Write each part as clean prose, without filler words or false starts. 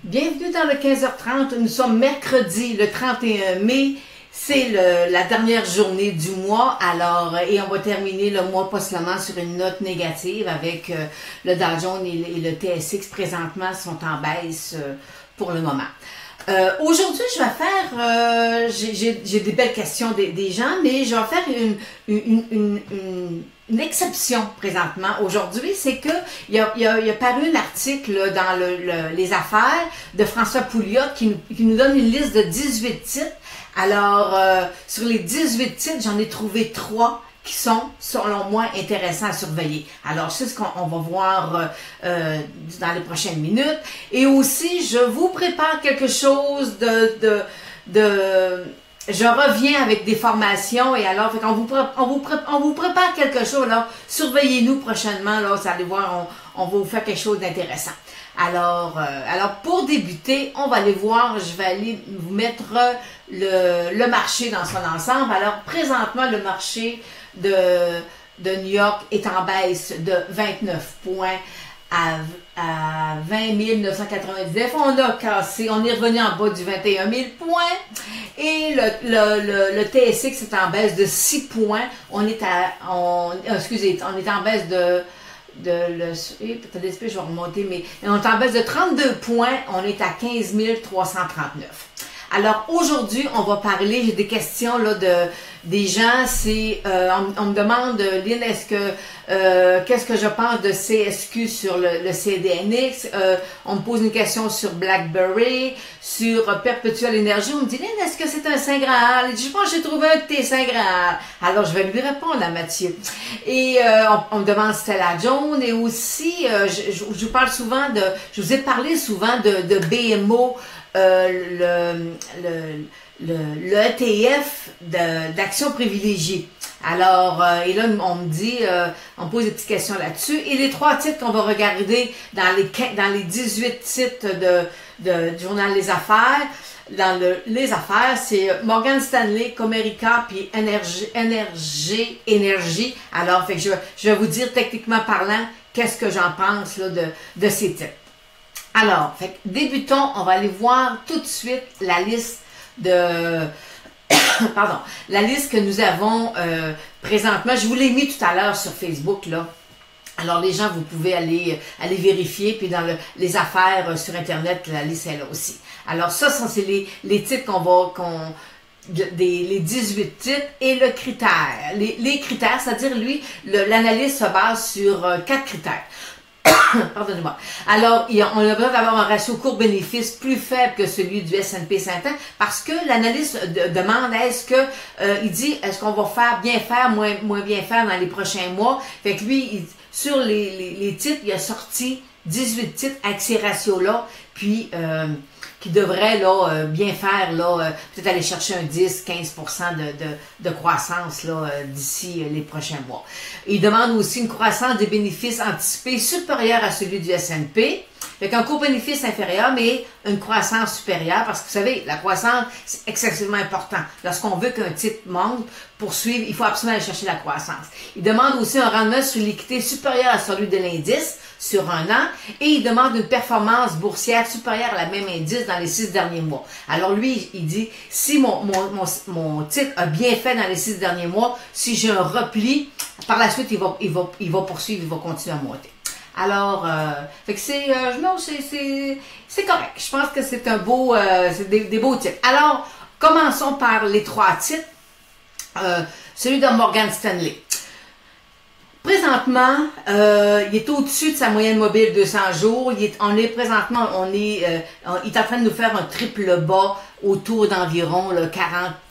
Bienvenue dans le 15h30. Nous sommes mercredi, le 31 mai. C'est la dernière journée du mois. Alors, et on va terminer le mois pas seulement sur une note négative avec le Dow Jones et le TSX présentement sont en baisse pour le moment. Aujourd'hui, je vais faire, j'ai des belles questions des gens, mais je vais faire une exception présentement. Aujourd'hui, c'est que il y a paru un article dans les affaires de François Pouliot qui nous donne une liste de 18 titres. Alors, sur les 18 titres, j'en ai trouvé 3 qui sont, selon moi, intéressants à surveiller. Alors, c'est ce qu'on va voir dans les prochaines minutes. Et aussi, je vous prépare quelque chose je reviens avec des formations et alors, on vous prépare quelque chose, là. Surveillez-nous prochainement, là, vous allez voir, on va vous faire quelque chose d'intéressant. Alors, pour débuter, on va aller voir, je vais aller vous mettre le marché dans son ensemble. Alors, présentement, le marché de New York est en baisse de 29 points à 20 999. On a cassé, on est revenu en bas du 21 000 points. Et le TSX est en baisse de 6 points. On est en baisse peut-être je vais remonter, mais on est en baisse de 32 points. On est à 15 339. Alors aujourd'hui, on va parler, j'ai des questions là des gens, on me demande, Lynn, qu'est-ce que je pense de CSQ sur le CDNX, on me pose une question sur BlackBerry, sur Perpetual Energy, on me dit, Lynn, est-ce que c'est un Saint Graal? Je pense que j'ai trouvé un de tes Saint Graal. Alors je vais lui répondre à Mathieu. Et on me demande Stella Jones, et aussi, je vous parle souvent je vous ai parlé souvent de BMO, le ETF d'action privilégiée. Alors, et là, on me dit, on me pose des petites questions là-dessus. Et les 3 titres qu'on va regarder dans les 18 titres du journal Les Affaires, les affaires, c'est Morgan Stanley, Comerica, puis Énergie. Alors, fait que je vais vous dire, techniquement parlant, qu'est-ce que j'en pense là, de ces titres. Alors, débutons, on va aller voir tout de suite la liste la liste que nous avons présentement. Je vous l'ai mis tout à l'heure sur Facebook, là. Alors, les gens, vous pouvez aller vérifier, puis dans les affaires sur Internet, la liste est là aussi. Alors, ça c'est les titres les 18 titres et le critère. Les critères, c'est-à-dire, lui, l'analyse se base sur 4 critères. Pardonnez-moi. Alors, on a besoin d'avoir un ratio court-bénéfice plus faible que celui du S&P 500 parce que l'analyste demande il dit est-ce qu'on va bien faire, moins bien faire dans les prochains mois. Fait que lui, sur les titres, il a sorti 18 titres avec ces ratios-là, puis qui devraient là, bien faire, là, peut-être aller chercher un 10-15% de croissance là, d'ici les prochains mois. Il demande aussi une croissance des bénéfices anticipés supérieure à celui du S&P. Fait qu'un court bénéfice inférieur, mais une croissance supérieure, parce que vous savez, la croissance, c'est excessivement important. Lorsqu'on veut qu'un titre monte, poursuivre, il faut absolument aller chercher la croissance. Il demande aussi un rendement sur l'équité supérieur à celui de l'indice sur un an, et il demande une performance boursière supérieure à la même indice dans les 6 derniers mois. Alors lui, il dit, si mon titre a bien fait dans les 6 derniers mois, si j'ai un repli, par la suite, il va poursuivre, il va continuer à monter. Alors, fait que c'est correct. Je pense que c'est c'est des beaux titres. Alors, commençons par les 3 titres. Celui de Morgan Stanley. Présentement, il est au-dessus de sa moyenne mobile 200 jours. Il est en train de nous faire un triple bas autour d'environ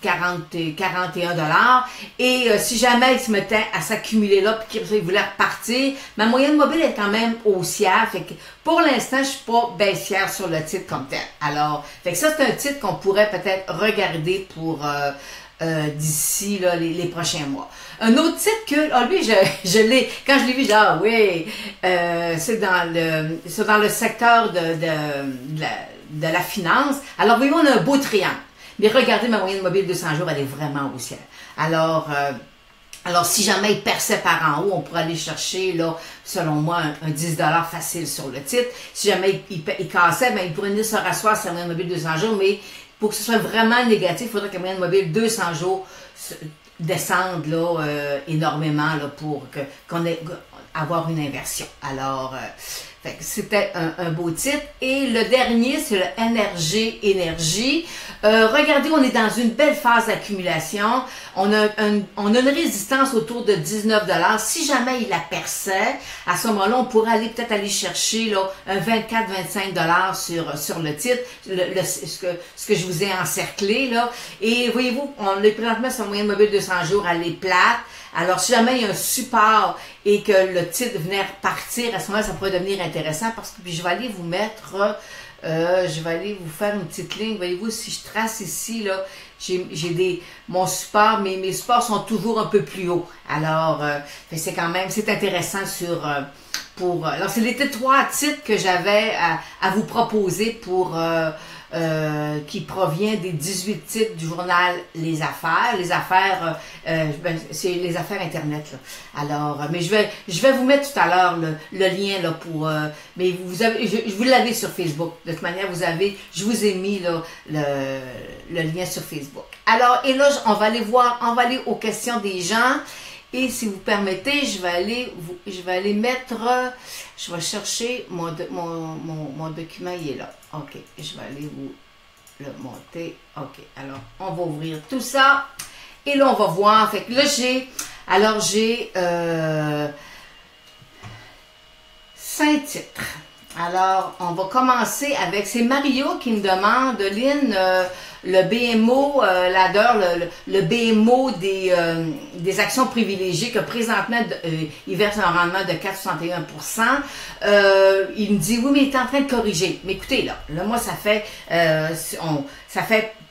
41 $. Et si jamais il se mettait à s'accumuler là puis qu'il voulait repartir, ma moyenne mobile est quand même haussière. Fait que pour l'instant, je suis pas baissière sur le titre comme tel. Alors, fait que ça, c'est un titre qu'on pourrait peut-être regarder pour d'ici les prochains mois. Un autre titre que lui, je l'ai, quand je l'ai vu, genre oui, c'est dans le secteur de la finance. Alors, voyons, on a un beau triangle. Mais regardez, ma moyenne mobile 200 jours, elle est vraiment haussière. Alors, Alors, si jamais il perçait par en haut, on pourrait aller chercher, là, selon moi, un 10 facile sur le titre. Si jamais il cassait, ben, il pourrait venir se rasseoir sur la moyenne mobile 200 jours, mais pour que ce soit vraiment négatif, il faudrait que la moyenne mobile 200 jours descende, là, énormément, là, pour qu'on ait avoir une inversion. Alors, c'était un beau titre. Et le dernier, c'est le NRG Énergie. Regardez, on est dans une belle phase d'accumulation. On a une résistance autour de 19 $. Si jamais il la perçait, à ce moment-là, on pourrait peut-être aller chercher là, un 24-25 $ sur le titre, ce que je vous ai encerclé. Là. Et voyez-vous, on est présentement sur la moyenne mobile 200 jours, elle est plate. Alors, si jamais il y a un support et que le titre venait repartir, à ce moment-là, ça pourrait devenir intéressant parce que puis je vais aller vous mettre, je vais aller vous faire une petite ligne. Voyez-vous, si je trace ici, là, j'ai mon support, mes supports sont toujours un peu plus hauts. Alors, c'est quand même, c'est intéressant alors, c'est les 3 titres que j'avais à vous proposer pour qui provient des 18 titres du journal Les Affaires. Les Affaires, c'est les affaires Internet. Là. Alors, mais je vais vous mettre tout à l'heure le lien là pour. Mais vous l'avez sur Facebook. De toute manière, je vous ai mis là, le lien sur Facebook. Alors, et là, on va aller aux questions des gens. Et si vous permettez, je vais aller mettre, je vais chercher mon document, il est là. OK, je vais aller vous le monter. OK, alors, on va ouvrir tout ça. Et là, on va voir. Fait que là, j'ai 5 titres. Alors, on va commencer avec, c'est Mario qui me demande, Lynn, le BMO ladder, le BMO des actions privilégiées que présentement, il verse un rendement de 4,61 %. Il me dit, oui, mais il est en train de corriger. Mais écoutez, là moi, ça fait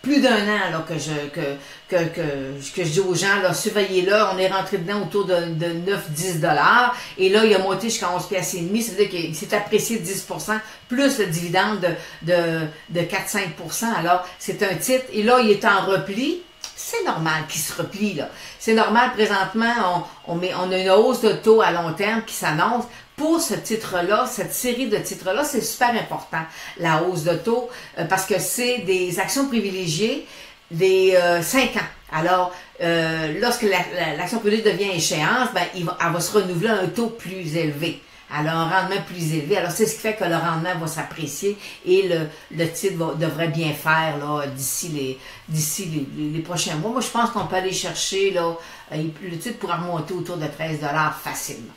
plus d'1 an là, que je dis aux gens, là, surveillez-le, on est rentré dedans autour de 9-10 $. Et là, il a monté jusqu'à 11,5 $. Ça veut dire qu'il s'est apprécié de 10 %, plus le dividende de 4-5 %. Alors, c'est un titre. Et là, il est en repli. C'est normal qu'il se replie, là. C'est normal, présentement, on a une hausse de taux à long terme qui s'annonce. Pour ce titre-là, cette série de titres-là, c'est super important, la hausse de taux, parce que c'est des actions privilégiées des 5 ans. Alors, lorsque l'action privilégiée devient échéance, ben, elle va se renouveler à un taux plus élevé. Alors, un rendement plus élevé. Alors, c'est ce qui fait que le rendement va s'apprécier et le titre devrait bien faire là d'ici les prochains mois. Moi, je pense qu'on peut aller chercher, là, le titre pourra remonter autour de 13 $ facilement.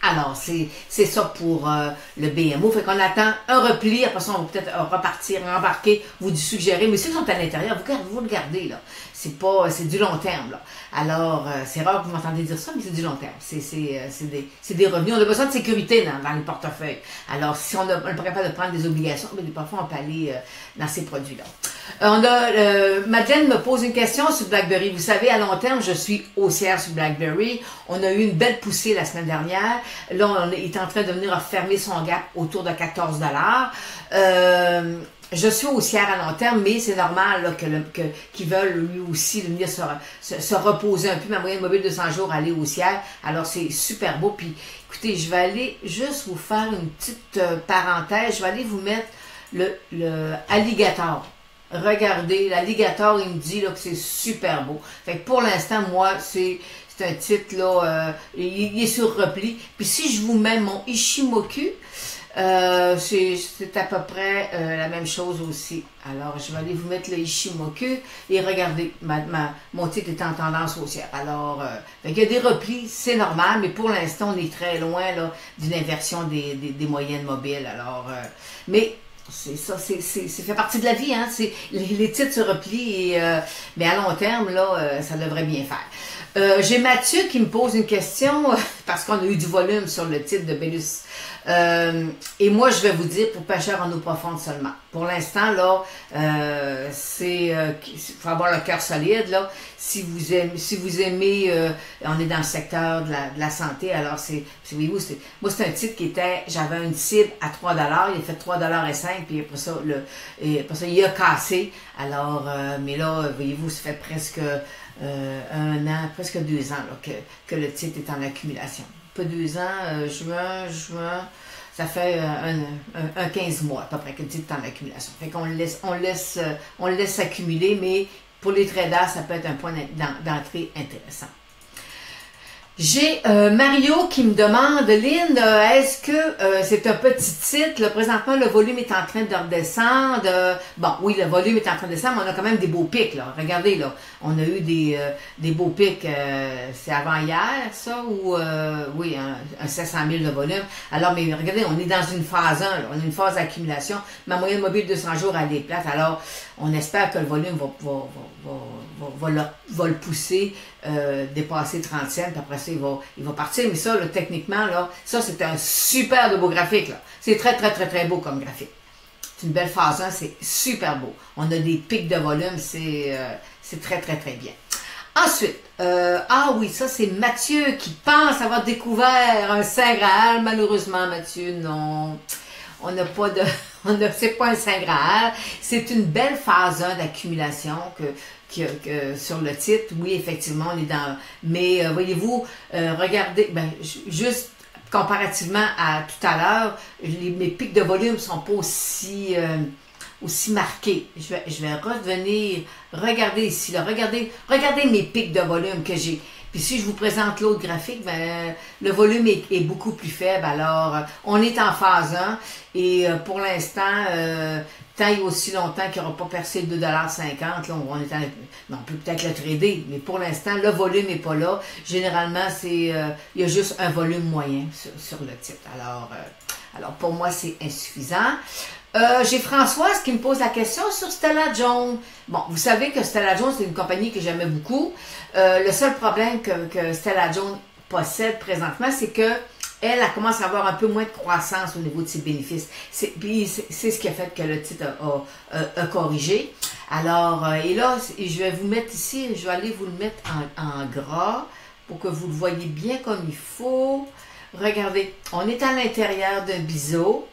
Alors, c'est ça pour le BMO. Fait qu'on attend un repli, après ça, on va peut-être embarquer, vous suggérer. Mais ceux qui sont à l'intérieur, vous le gardez, là. C'est du long terme, là. Alors, c'est rare que vous m'entendez dire ça, mais c'est du long terme. C'est des revenus. On a besoin de sécurité dans les portefeuilles. Alors, si on n'est pas capable de prendre des obligations, mais parfois, on peut aller dans ces produits-là. Madeleine me pose une question sur BlackBerry. Vous savez, à long terme, je suis haussière sur BlackBerry. On a eu une belle poussée la semaine dernière. Là, on est en train de venir refermer son gap autour de 14 $. Je suis haussière à long terme, mais c'est normal là, qu'ils veulent lui aussi venir se reposer un peu. Ma moyenne mobile de 200 jours, aller haussière. Alors, c'est super beau. Puis, écoutez, je vais aller juste vous faire une petite parenthèse. Je vais aller vous mettre le alligator. Regardez, l'alligator, il me dit là, que c'est super beau. Fait que pour l'instant, moi, c'est un titre, là, il est sur repli. Puis si je vous mets mon Ishimoku, c'est à peu près la même chose aussi. Alors, je vais aller vous mettre le Ishimoku et regardez, mon titre est en tendance haussière. Alors, il y a des replis, c'est normal, mais pour l'instant, on est très loin là d'une inversion des moyennes mobiles. Alors, mais c'est ça, ça fait partie de la vie, hein. Les titres se replient, mais à long terme, là, ça devrait bien faire. J'ai Mathieu qui me pose une question, parce qu'on a eu du volume sur le titre de Bellus. Et moi, je vais vous dire, pour pêcheurs en eau profonde seulement. Pour l'instant, là, faut avoir le cœur solide, là. Si vous aimez, on est dans le secteur de la santé, alors voyez-vous, moi, c'est un titre j'avais une cible à 3 $, il a fait 3,05 $, puis après ça, il a cassé. Alors, mais là, voyez-vous, ça fait presque 1 an, presque 2 ans là, que le titre est en accumulation. Pas 2 ans, juin, ça fait un 15 mois à peu près que le titre est en accumulation. Fait qu'on le laisse accumuler, mais pour les traders, ça peut être un point d'entrée intéressant. J'ai Mario qui me demande, Lynn, est-ce que c'est un petit titre? Là, présentement, le volume est en train de redescendre. Bon, oui, le volume est en train de descendre, mais on a quand même des beaux pics. Là. Regardez, là, on a eu des beaux pics, c'est avant-hier, ça, ou oui, un 700 000 de volume. Alors, mais regardez, on est dans une phase 1, là, on a une phase d'accumulation. Ma moyenne mobile de 200 jours, elle est plate. Alors, on espère que le volume va le pousser, dépasser 30 cents, puis après ça, il va partir. Mais ça, là, techniquement, là, ça, c'est un super de beau graphique. Là. C'est très, très, très, très beau comme graphique. C'est une belle phase 1, c'est super beau. On a des pics de volume, c'est très, très, très bien. Ensuite, ah oui, ça, c'est Mathieu qui pense avoir découvert un Saint Graal. Malheureusement, Mathieu, non. On n'a pas de... c'est pas un Saint Graal. C'est une belle phase 1 d'accumulation que sur le titre. Oui, effectivement, on est dans... Mais voyez-vous, regardez, ben, juste comparativement à tout à l'heure, mes pics de volume sont pas aussi marqués. Je vais revenir, regardez ici, là, regardez mes pics de volume que j'ai. Puis si je vous présente l'autre graphique, ben, le volume est beaucoup plus faible. Alors, on est en phase 1 et pour l'instant, tant et aussi longtemps qu'il n'aura pas percé le 2,50 $, là, on peut peut-être le trader, mais pour l'instant, le volume n'est pas là. Généralement, il y a juste un volume moyen sur le titre. Alors pour moi, c'est insuffisant. J'ai Françoise qui me pose la question sur Stella Jones. Bon, vous savez que Stella Jones, c'est une compagnie que j'aimais beaucoup. Le seul problème que Stella Jones possède présentement, c'est que elle commence à avoir un peu moins de croissance au niveau de ses bénéfices. C'est ce qui a fait que le titre a corrigé. Alors, et là, je vais vous mettre ici, je vais aller vous le mettre en gras pour que vous le voyez bien comme il faut. Regardez, on est à l'intérieur d'un biseau.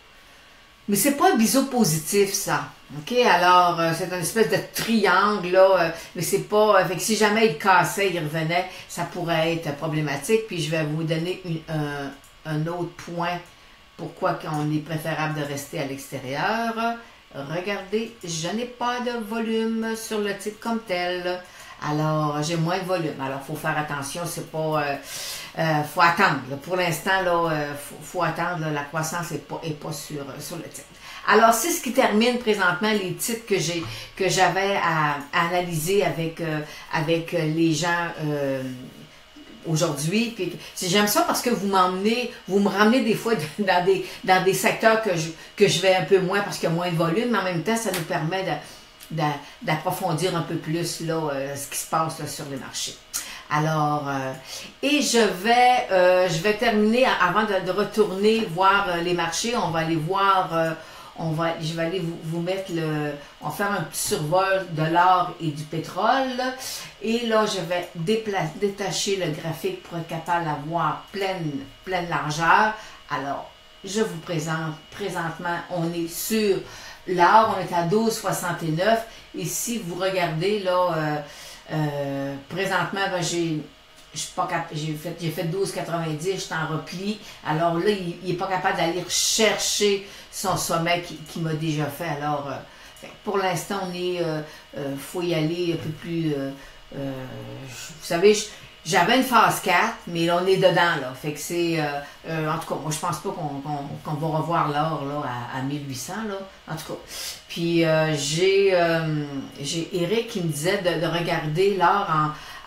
Mais c'est pas un biseau positif, ça. OK? Alors, c'est une espèce de triangle, là. Mais c'est pas... Fait que si jamais il cassait, il revenait, ça pourrait être problématique. Puis je vais vous donner un autre point pourquoi on est préférable de rester à l'extérieur. Regardez, je n'ai pas de volume sur le titre comme tel. Alors, j'ai moins de volume. Alors, il faut faire attention, c'est pas... faut attendre. Là. Pour l'instant, là, faut attendre. Là, la croissance n'est pas sur le titre. Alors, c'est ce qui termine présentement les titres que j'avais à analyser avec les gens aujourd'hui. Puis j'aime ça parce que vous me ramenez des fois dans des secteurs que je vais un peu moins parce qu'il y a moins de volume, mais en même temps, ça nous permet d'approfondir un peu plus là, ce qui se passe là, sur les marchés. Alors, et je vais terminer, avant de retourner voir les marchés, on va aller voir, je vais aller vous mettre on va faire un petit survol de l'or et du pétrole. Et là, je vais détacher le graphique pour être capable d'avoir pleine largeur. Alors, je vous présente, présentement, on est sur l'or, on est à 12,69. Et si vous regardez, là, présentement, ben, j'ai fait 12,90, je suis en repli. Alors là, il n'est pas capable d'aller chercher son sommet qu'il m'a déjà fait. Alors, pour l'instant, faut y aller un peu plus... vous savez, j'avais une phase 4, mais là, on est dedans, là. Fait que c'est... en tout cas, moi, je pense pas qu'on va revoir l'or, là, à 1800, là. En tout cas. Puis, j'ai Eric qui me disait de regarder l'or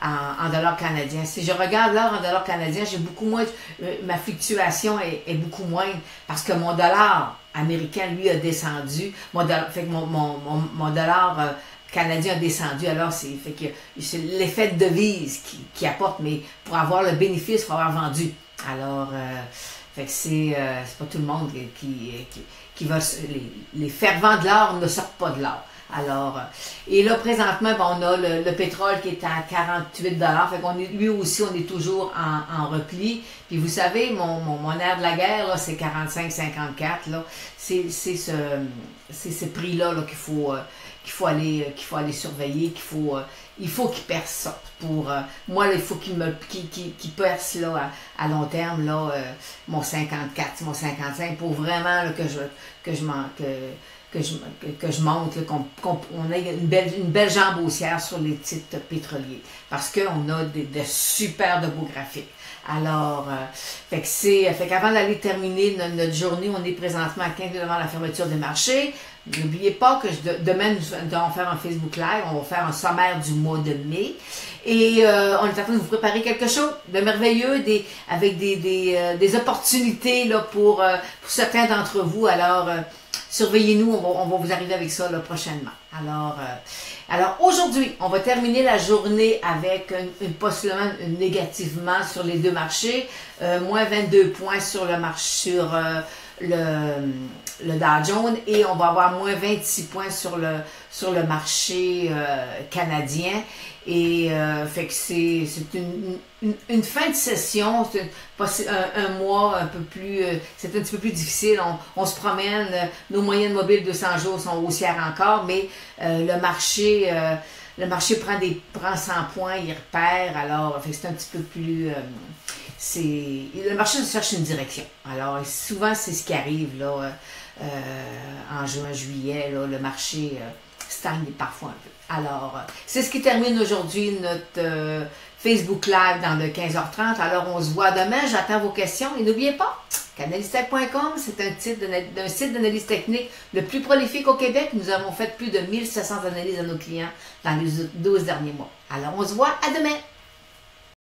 en dollars canadiens. Si je regarde l'or en dollars canadiens, j'ai beaucoup moins... ma fluctuation est beaucoup moindre parce que mon dollar américain, lui, a descendu. Fait que mon dollar... canadien a descendu, alors c'est l'effet de devise qui apporte, mais pour avoir le bénéfice, il faut avoir vendu. Alors, fait que c'est pas tout le monde qui va... Les fervents de l'or ne sortent pas de l'or. Alors, et là, présentement, ben, on a le pétrole qui est à 48 $. Fait qu'on lui aussi, on est toujours en repli. Puis vous savez, mon air de la guerre, là, c'est 45-54. Là. C'est ces prix-là là, qu'il faut aller surveiller, il faut qu'il perce ça. Pour moi, là, il faut qu'il perce là, à long terme là, mon 54, mon 55 pour vraiment là, que je montre, qu'on ait une belle jambe haussière sur les titres pétroliers. Parce qu'on a de super de beaux graphiques. Alors, fait qu'avant d'aller terminer notre journée, on est présentement à 15 minutes avant la fermeture des marchés. N'oubliez pas que demain, nous allons faire un Facebook Live. On va faire un sommaire du mois de mai. Et on est en train de vous préparer quelque chose de merveilleux, avec des opportunités là, pour certains d'entre vous. Alors, surveillez-nous, on va vous arriver avec ça là, prochainement. Alors aujourd'hui, on va terminer la journée avec possiblement négativement sur les deux marchés, moins 22 points sur le marché, sur le Dow Jones, et on va avoir moins 26 points sur le marché canadien. Et fait que c'est une fin de session, c'est un mois un peu plus, c'est un petit peu plus difficile. On se promène, nos moyennes mobiles 200 jours sont haussières encore, mais le marché prend 100 points, il repère, alors c'est un petit peu plus, le marché cherche une direction. Alors souvent c'est ce qui arrive là, en juin, juillet, là, le marché stagne parfois un peu. Alors, c'est ce qui termine aujourd'hui notre Facebook Live dans le 15h30. Alors, on se voit demain. J'attends vos questions. Et n'oubliez pas, canalystech.com, c'est un site d'analyse technique le plus prolifique au Québec. Nous avons fait plus de 1700 analyses à nos clients dans les 12 derniers mois. Alors, on se voit à demain.